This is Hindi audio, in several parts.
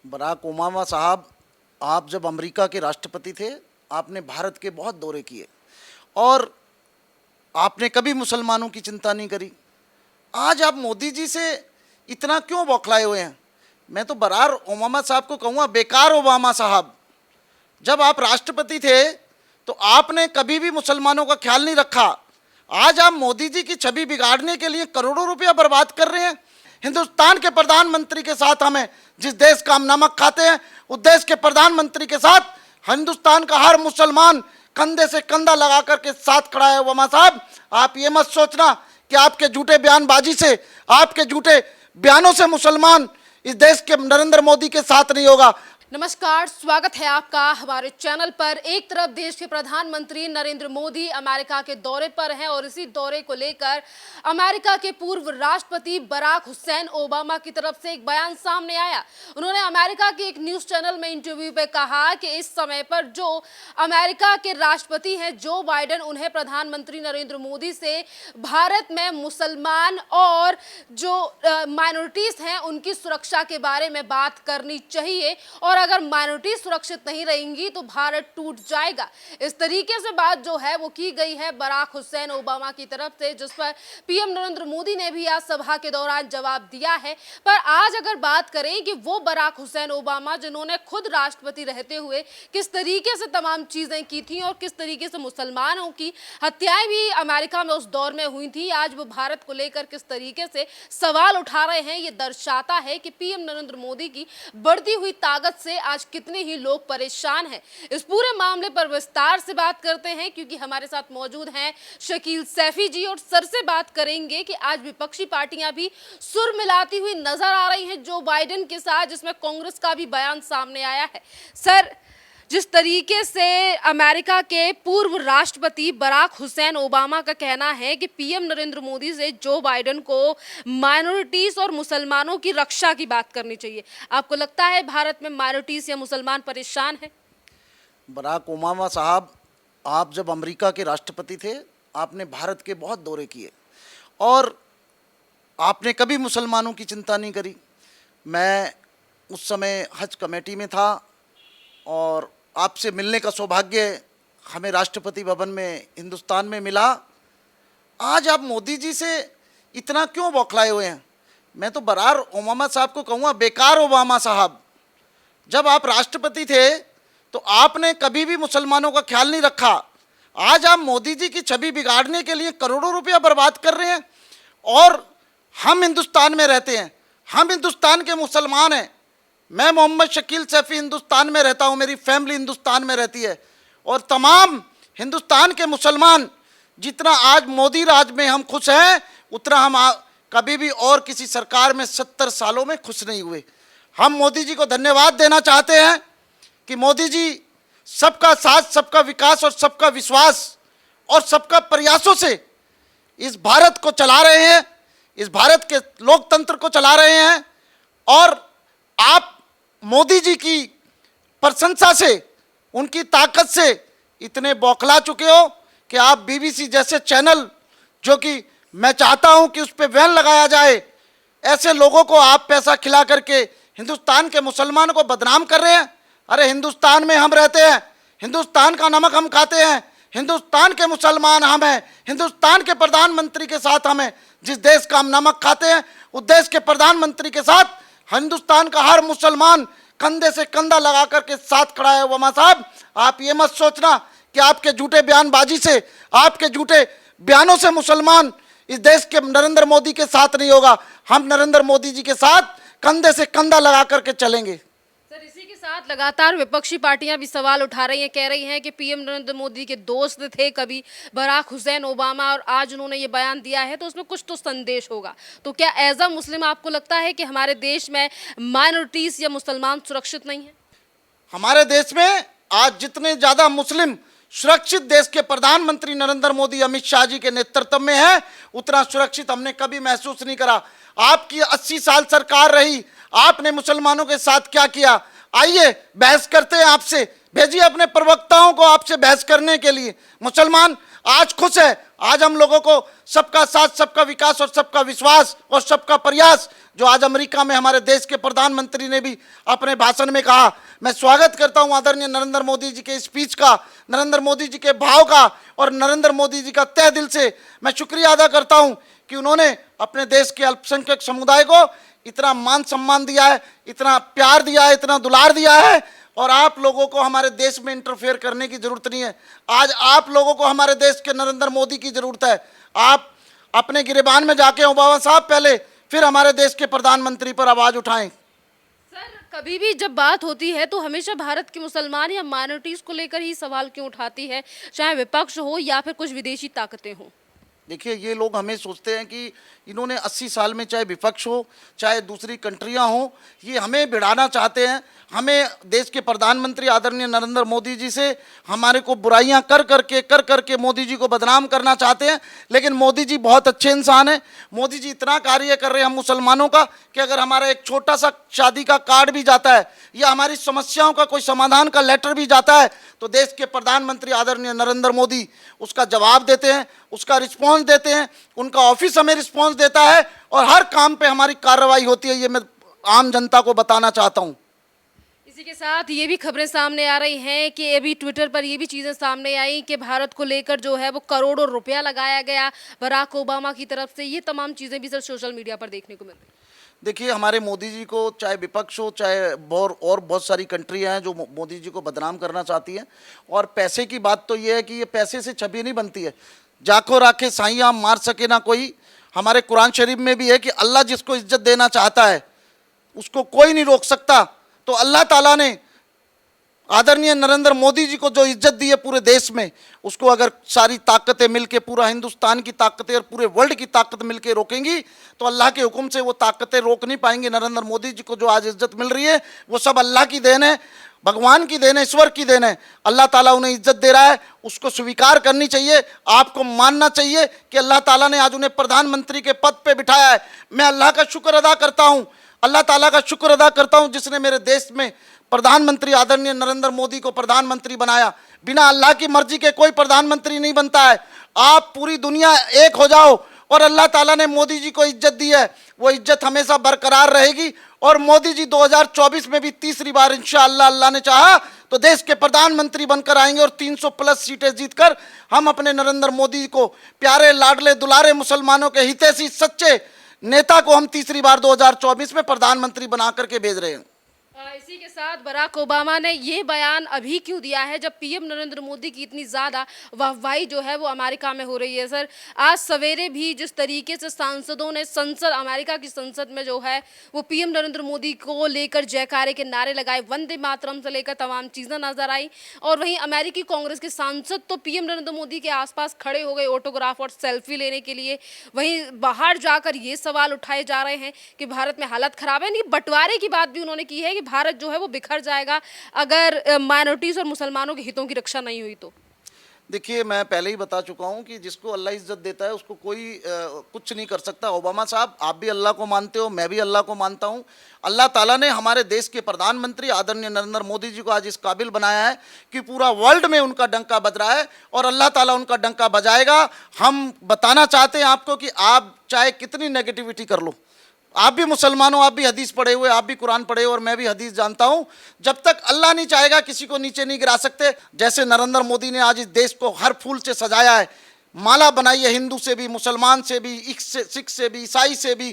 बराक ओबामा साहब, आप जब अमेरिका के राष्ट्रपति थे, आपने भारत के बहुत दौरे किए और आपने कभी मुसलमानों की चिंता नहीं करी। आज आप मोदी जी से इतना क्यों बौखलाए हुए हैं? मैं तो बराक ओबामा साहब को कहूँगा, बेकार ओबामा साहब। जब आप राष्ट्रपति थे तो आपने कभी भी मुसलमानों का ख्याल नहीं रखा। आज आप मोदी जी की छवि बिगाड़ने के लिए करोड़ों रुपया बर्बाद कर रहे हैं। हिंदुस्तान के प्रधानमंत्री के साथ हमें, जिस देश का हम नमक खाते हैं, उस देश के प्रधानमंत्री के साथ हिंदुस्तान का हर मुसलमान कंधे से कंधा लगा करके साथ खड़ा है। ओबामा साहब, आप ये मत सोचना कि आपके झूठे बयानबाजी से, आपके झूठे बयानों से मुसलमान इस देश के नरेंद्र मोदी के साथ नहीं होगा। नमस्कार, स्वागत है आपका हमारे चैनल पर। एक तरफ देश के प्रधानमंत्री नरेंद्र मोदी अमेरिका के दौरे पर हैं और इसी दौरे को लेकर अमेरिका के पूर्व राष्ट्रपति बराक हुसैन ओबामा की तरफ से एक बयान सामने आया। उन्होंने अमेरिका के एक न्यूज चैनल में इंटरव्यू में कहा कि इस समय पर जो अमेरिका के राष्ट्रपति हैं जो बाइडेन, उन्हें प्रधानमंत्री नरेंद्र मोदी से भारत में मुसलमान और जो माइनॉरिटीज हैं उनकी सुरक्षा के बारे में बात करनी चाहिए और अगर माइनॉरिटी सुरक्षित नहीं रहेंगी तो भारत टूट जाएगा। इस तरीके से बात जो है वो की गई है बराक हुसैन ओबामा की तरफ से, जिस पर पीएम नरेंद्र मोदी ने भी आज सभा के दौरान जवाब दिया है। पर आज अगर बात करें कि वो बराक हुसैन ओबामा जिन्होंने खुद राष्ट्रपति रहते हुए किस तरीके से तमाम चीजें की थी और किस तरीके से मुसलमानों की हत्याएं भी अमेरिका में उस दौर में हुई थी, आज वो भारत को लेकर किस तरीके से सवाल उठा रहे हैं, ये दर्शाता है कि पीएम नरेंद्र मोदी की बढ़ती हुई ताकत से आज कितने ही लोग परेशान हैं। इस पूरे मामले पर विस्तार से बात करते हैं क्योंकि हमारे साथ मौजूद हैं शकील सैफी जी और सर से बात करेंगे कि आज विपक्षी पार्टियां भी सुर मिलाती हुई नजर आ रही हैं जो बाइडेन के साथ, जिसमें कांग्रेस का भी बयान सामने आया है। सर, जिस तरीके से अमेरिका के पूर्व राष्ट्रपति बराक हुसैन ओबामा का कहना है कि पीएम नरेंद्र मोदी से जो बाइडेन को माइनॉरिटीज और मुसलमानों की रक्षा की बात करनी चाहिए, आपको लगता है भारत में माइनॉरिटीज या मुसलमान परेशान हैं? बराक ओबामा साहब, आप जब अमेरिका के राष्ट्रपति थे, आपने भारत के बहुत दौरे किए और आपने कभी मुसलमानों की चिंता नहीं करी। मैं उस समय हज कमेटी में था और आपसे मिलने का सौभाग्य हमें राष्ट्रपति भवन में हिंदुस्तान में मिला। आज आप मोदी जी से इतना क्यों बौखलाए हुए हैं? मैं तो बराक ओबामा साहब को कहूँगा, बेकार ओबामा साहब। जब आप राष्ट्रपति थे तो आपने कभी भी मुसलमानों का ख्याल नहीं रखा। आज आप मोदी जी की छवि बिगाड़ने के लिए करोड़ों रुपया बर्बाद कर रहे हैं और हम हिंदुस्तान में रहते हैं, हम हिंदुस्तान के मुसलमान हैं। मैं मोहम्मद शकील सैफी हिंदुस्तान में रहता हूँ, मेरी फैमिली हिंदुस्तान में रहती है और तमाम हिंदुस्तान के मुसलमान, जितना आज मोदी राज में हम खुश हैं उतना हम कभी भी और किसी सरकार में 70 सालों में खुश नहीं हुए। हम मोदी जी को धन्यवाद देना चाहते हैं कि मोदी जी सबका साथ, सबका विकास और सबका विश्वास और सबका प्रयासों से इस भारत को चला रहे हैं, इस भारत के लोकतंत्र को चला रहे हैं। और आप मोदी जी की प्रशंसा से, उनकी ताकत से इतने बौखला चुके हो कि आप बीबीसी जैसे चैनल, जो कि मैं चाहता हूं कि उस पर बैन लगाया जाए, ऐसे लोगों को आप पैसा खिला करके हिंदुस्तान के मुसलमानों को बदनाम कर रहे हैं। अरे हिंदुस्तान में हम रहते हैं, हिंदुस्तान का नमक हम खाते हैं, हिंदुस्तान के मुसलमान हम हैं, हिंदुस्तान के प्रधानमंत्री के साथ हमें, जिस देश का हम नमक खाते हैं उस देश के प्रधानमंत्री के साथ हिंदुस्तान का हर मुसलमान कंधे से कंधा लगा करके साथ खड़ा है। ओबामा साहब, आप ये मत सोचना कि आपके झूठे बयानबाजी से, आपके झूठे बयानों से मुसलमान इस देश के नरेंद्र मोदी के साथ नहीं होगा। हम नरेंद्र मोदी जी के साथ कंधे से कंधा लगा करके चलेंगे। सर, इसी के साथ लगातार विपक्षी पार्टियां भी सवाल उठा रही हैं, कह रही हैं कि पीएम नरेंद्र मोदी के दोस्त थे कभी बराक हुसैन ओबामा और आज उन्होंने ये बयान दिया है तो उसमें कुछ तो संदेश होगा। तो क्या एज अ मुस्लिम आपको लगता है कि हमारे देश में माइनॉरिटीज या मुसलमान सुरक्षित नहीं है? हमारे देश में आज जितने ज़्यादा मुस्लिम सुरक्षित देश के प्रधानमंत्री नरेंद्र मोदी, अमित शाह जी के नेतृत्व में है, उतना सुरक्षित हमने कभी महसूस नहीं करा। आपकी 80 साल सरकार रही, आपने मुसलमानों के साथ क्या किया? आइए बहस करते हैं आपसे। भेजिए अपने प्रवक्ताओं को आपसे बहस करने के लिए। मुसलमान आज खुश है, आज हम लोगों को सबका साथ, सबका विकास और सबका विश्वास और सबका प्रयास, जो आज अमेरिका में हमारे देश के प्रधानमंत्री ने भी अपने भाषण में कहा, मैं स्वागत करता हूं आदरणीय नरेंद्र मोदी जी के स्पीच का, नरेंद्र मोदी जी के भाव का, और नरेंद्र मोदी जी का तहे दिल से मैं शुक्रिया अदा करता हूं कि उन्होंने अपने देश के अल्पसंख्यक समुदाय को इतना मान सम्मान दिया है, इतना प्यार दिया है, इतना दुलार दिया है। और आप लोगों को हमारे देश में इंटरफेयर करने की जरूरत नहीं है। आज आप लोगों को हमारे देश के नरेंद्र मोदी की जरूरत है। आप अपने गिरेबान में जाके ओबामा साहब पहले, फिर हमारे देश के प्रधानमंत्री पर आवाज उठाएं। सर, कभी भी जब बात होती है तो हमेशा भारत के मुसलमान या माइनॉरिटीज को लेकर ही सवाल क्यों उठाती है, चाहे विपक्ष हो या फिर कुछ विदेशी ताकतें हो? देखिए, ये लोग हमें सोचते हैं कि इन्होंने 80 साल में, चाहे विपक्ष हो चाहे दूसरी कंट्रियां हो, ये हमें भिड़ाना चाहते हैं। हमें देश के प्रधानमंत्री आदरणीय नरेंद्र मोदी जी से हमारे को बुराइयां कर करके मोदी जी को बदनाम करना चाहते हैं। लेकिन मोदी जी बहुत अच्छे इंसान हैं। मोदी जी इतना कार्य कर रहे हैं हम मुसलमानों का कि अगर हमारा एक छोटा सा शादी का कार्ड भी जाता है या हमारी समस्याओं का कोई समाधान का लेटर भी जाता है तो देश के प्रधानमंत्री आदरणीय नरेंद्र मोदी उसका जवाब देते हैं, उसका रिस्पॉन्स देते हैं, उनका ऑफिस हमें रिस्पॉन्स देता है और हर काम पे हमारी कार्रवाई होती है। ये मैं आम जनता को बताना चाहता हूँ। इसी के साथ ये भी खबरें सामने आ रही हैं कि अभी ट्विटर पर ये भी चीज़ें सामने आई कि भारत को लेकर जो है वो करोड़ों रुपया लगाया गया बराक ओबामा की तरफ से। ये तमाम चीज़ें भी सर सोशल मीडिया पर देखने को मिल रही हैं। देखिए, हमारे मोदी जी को चाहे विपक्ष हो चाहे और बहुत सारी कंट्रियां हैं जो मोदी जी को बदनाम करना चाहती हैं। और पैसे की बात तो ये है कि ये पैसे से छवि नहीं बनती है। जाको राखे साइयां मार सके ना कोई, हमारे कुरान शरीफ में भी है कि अल्लाह जिसको इज्जत देना चाहता है उसको कोई नहीं रोक सकता। तो अल्लाह ताला ने आदरणीय नरेंद्र मोदी जी को जो इज्जत दी है पूरे देश में, उसको अगर सारी ताकतें मिलके, पूरा हिंदुस्तान की ताकतें और पूरे वर्ल्ड की ताकत मिलके रोकेंगी तो अल्लाह के हुक्म से वो ताकतें रोक नहीं पाएंगी। नरेंद्र मोदी जी को जो आज इज्जत मिल रही है वो सब अल्लाह की देन है, भगवान की देन है, ईश्वर की देन है। अल्लाह ताला उन्हें इज्जत दे रहा है, उसको स्वीकार करनी चाहिए। आपको मानना चाहिए कि अल्लाह ताला ने आज उन्हें प्रधानमंत्री के पद पे बिठाया है। मैं अल्लाह का शुक्र अदा करता हूँ, अल्लाह ताला का शुक्र अदा करता हूँ जिसने मेरे देश में प्रधानमंत्री आदरणीय नरेंद्र मोदी को प्रधानमंत्री बनाया। बिना अल्लाह की मर्जी के कोई प्रधानमंत्री नहीं बनता है। आप पूरी दुनिया एक हो जाओ और अल्लाह ताला ने मोदी जी को इज्जत दी है, वो इज्जत हमेशा बरकरार रहेगी। और मोदी जी 2024 में भी तीसरी बार इंशाअल्लाह अल्लाह ने चाहा तो देश के प्रधानमंत्री बनकर आएंगे और 300 प्लस सीटें जीतकर हम अपने नरेंद्र मोदी को, प्यारे लाडले दुलारे मुसलमानों के हितैषी सच्चे नेता को हम तीसरी बार 2024 में प्रधानमंत्री बना करके भेज रहे हैं। इसी के साथ बराक ओबामा ने ये बयान अभी क्यों दिया है जब पीएम नरेंद्र मोदी की इतनी ज़्यादा वाहवाही जो है वो अमेरिका में हो रही है? सर, आज सवेरे भी जिस तरीके से सांसदों ने अमेरिका की संसद में जो है वो पीएम नरेंद्र मोदी को लेकर जयकारे के नारे लगाए, वंदे मातरम से लेकर तमाम चीज़ें नजर आई। और वहीं अमेरिकी कांग्रेस के सांसद तो पीएम नरेंद्र मोदी के आसपास खड़े हो गए ऑटोग्राफ और सेल्फी लेने के लिए। वहीं बाहर जाकर ये सवाल उठाए जा रहे हैं कि भारत में हालत खराब है। नहीं, बंटवारे की बात भी उन्होंने की है कि भारत जो है वो बिखर जाएगा अगर माइनॉरिटीज और मुसलमानों के हितों की रक्षा नहीं हुई तो। देखिए, मैं पहले ही बता चुका हूं कि जिसको अल्लाह इज्जत देता है उसको कोई कुछ नहीं कर सकता। ओबामा साहब, आप भी अल्लाह को मानते हो, मैं भी अल्लाह को मानता हूं। अल्लाह ताला ने हमारे देश के प्रधानमंत्री आदरणीय नरेंद्र मोदी जी को आज इस काबिल बनाया है कि पूरा वर्ल्ड में उनका डंका बज रहा है और अल्लाह ताला उनका डंका बजाएगा। हम बताना चाहते हैं आपको कि आप चाहे कितनी नेगेटिविटी कर लो, आप भी मुसलमान हो, आप भी हदीस पढ़े हुए, आप भी कुरान पढ़े हुए और मैं भी हदीस जानता हूं, जब तक अल्लाह नहीं चाहेगा किसी को नीचे नहीं गिरा सकते। जैसे नरेंद्र मोदी ने आज इस देश को हर फूल से सजाया है, माला बनाई है, हिंदू से भी, मुसलमान से भी, सिख से भी, ईसाई से भी,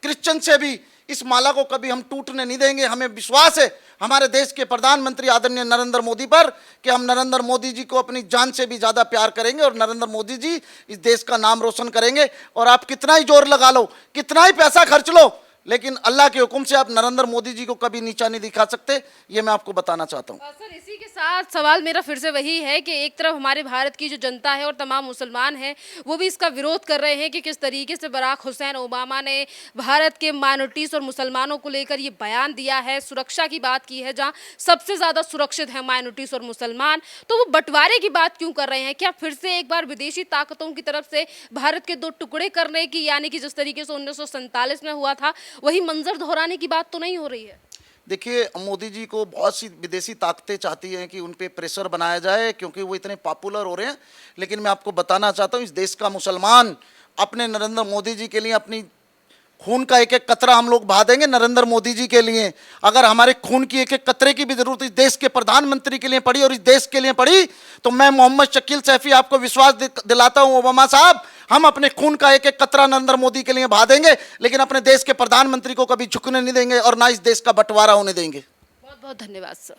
क्रिश्चियन से भी, इस माला को कभी हम टूटने नहीं देंगे। हमें विश्वास है हमारे देश के प्रधानमंत्री आदरणीय नरेंद्र मोदी पर कि हम नरेंद्र मोदी जी को अपनी जान से भी ज़्यादा प्यार करेंगे और नरेंद्र मोदी जी इस देश का नाम रोशन करेंगे। और आप कितना ही जोर लगा लो, कितना ही पैसा खर्च लो, लेकिन अल्लाह के हुक्म से आप नरेंद्र मोदी जी को कभी नीचा नहीं दिखा सकते। ये मैं आपको बताना चाहता हूँ। सर, इसी के साथ सवाल मेरा फिर से वही है कि एक तरफ हमारे भारत की जो जनता है और तमाम मुसलमान हैं वो भी इसका विरोध कर रहे हैं कि किस तरीके से बराक हुसैन ओबामा ने भारत के माइनॉरिटीज़ और मुसलमानों को लेकर ये बयान दिया है, सुरक्षा की बात की है जहाँ सबसे ज़्यादा सुरक्षित है माइनॉरिटीज़ और मुसलमान, तो वो बंटवारे की बात क्यों कर रहे हैं? क्या फिर से एक बार विदेशी ताकतों की तरफ से भारत के दो टुकड़े करने की, यानी कि जिस तरीके से 1947 में हुआ था वही मंजर दोहराने की बात तो नहीं हो रही है? देखिए, मोदी जी को बहुत सी विदेशी ताकतें चाहती हैं कि उन पे प्रेशर बनाया जाए क्योंकि वो इतने पॉपुलर हो रहे हैं। लेकिन मैं आपको बताना चाहता हूँ, इस देश का मुसलमान अपने नरेंद्र मोदी जी के लिए अपनी खून का एक एक कतरा हम लोग बहा देंगे नरेंद्र मोदी जी के लिए। अगर हमारे खून की एक एक कतरे की भी जरूरत इस देश के प्रधानमंत्री के लिए पड़ी और इस देश के लिए पड़ी, तो मैं मोहम्मद शकील सैफी आपको विश्वास दिलाता हूं ओबामा साहब, हम अपने खून का एक एक कतरा नरेंद्र मोदी के लिए बहा देंगे, लेकिन अपने देश के प्रधानमंत्री को कभी झुकने नहीं देंगे और ना इस देश का बंटवारा होने देंगे। बहुत बहुत धन्यवाद सर।